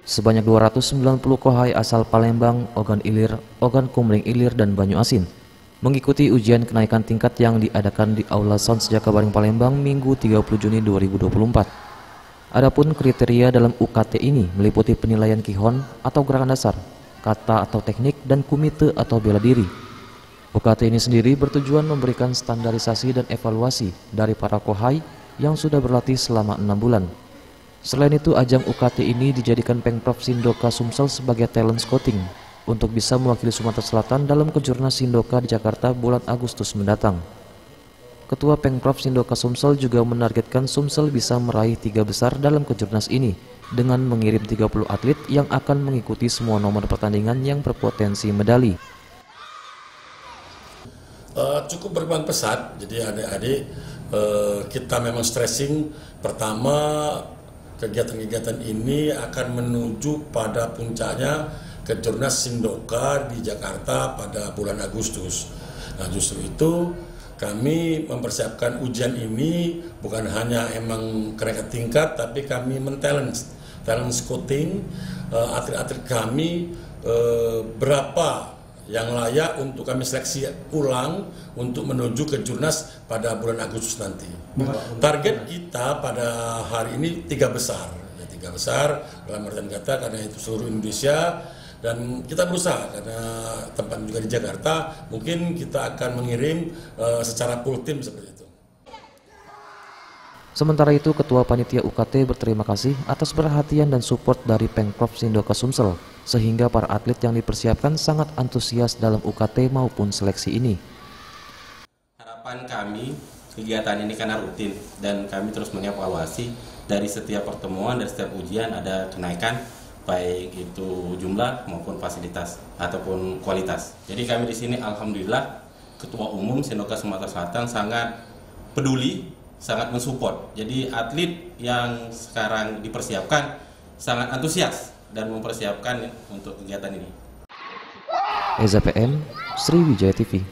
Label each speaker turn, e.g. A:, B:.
A: Sebanyak 290 kohai asal Palembang, Ogan Ilir, Ogan Kumring Ilir, dan Banyu Asin mengikuti ujian kenaikan tingkat yang diadakan di Aula Sound Sejaka Baring Palembang Minggu 30 Juni 2024. Adapun kriteria dalam UKT ini meliputi penilaian Kihon atau gerakan dasar, kata atau teknik, dan kumite atau bela diri. UKT ini sendiri bertujuan memberikan standarisasi dan evaluasi dari para kohai yang sudah berlatih selama 6 bulan. Selain itu, ajang UKT ini dijadikan Pengprov Sindoka Sumsel sebagai talent scouting untuk bisa mewakili Sumatera Selatan dalam Kejurnas Sindoka di Jakarta bulan Agustus mendatang. Ketua Pengprov Sindoka Sumsel juga menargetkan Sumsel bisa meraih 3 besar dalam Kejurnas ini dengan mengirim 30 atlet yang akan mengikuti semua nomor pertandingan yang berpotensi medali.
B: Cukup berkembang pesat, jadi adik-adik kita memang stressing. Pertama, kegiatan-kegiatan ini akan menuju pada puncaknya Kejurnas Sindoka di Jakarta pada bulan Agustus. Nah, justru itu kami mempersiapkan ujian ini bukan hanya emang kenaikan tingkat, tapi kami talent scouting atlet-atlet kami berapa yang layak untuk kami seleksi ulang untuk menuju ke Kejurnas pada bulan Agustus nanti. Target kita pada hari ini 3 besar, ya 3 besar dalam artian kata karena itu seluruh Indonesia, dan kita berusaha karena tempat juga di Jakarta, mungkin kita akan mengirim secara full tim seperti itu.
A: Sementara itu, Ketua Panitia UKT berterima kasih atas perhatian dan support dari Pengprov Sindoka Sumsel, sehingga para atlet yang dipersiapkan sangat antusias dalam UKT maupun seleksi ini.
C: Harapan kami, kegiatan ini karena rutin dan kami terus mengevaluasi dari setiap pertemuan, dari setiap ujian ada kenaikan, baik itu jumlah maupun fasilitas ataupun kualitas. Jadi kami di sini alhamdulillah Ketua Umum Sindoka Sumatera Selatan sangat peduli, sangat mensupport. Jadi atlet yang sekarang dipersiapkan sangat antusias dan mempersiapkan untuk kegiatan ini.
A: Eza PM, Sriwijaya TV.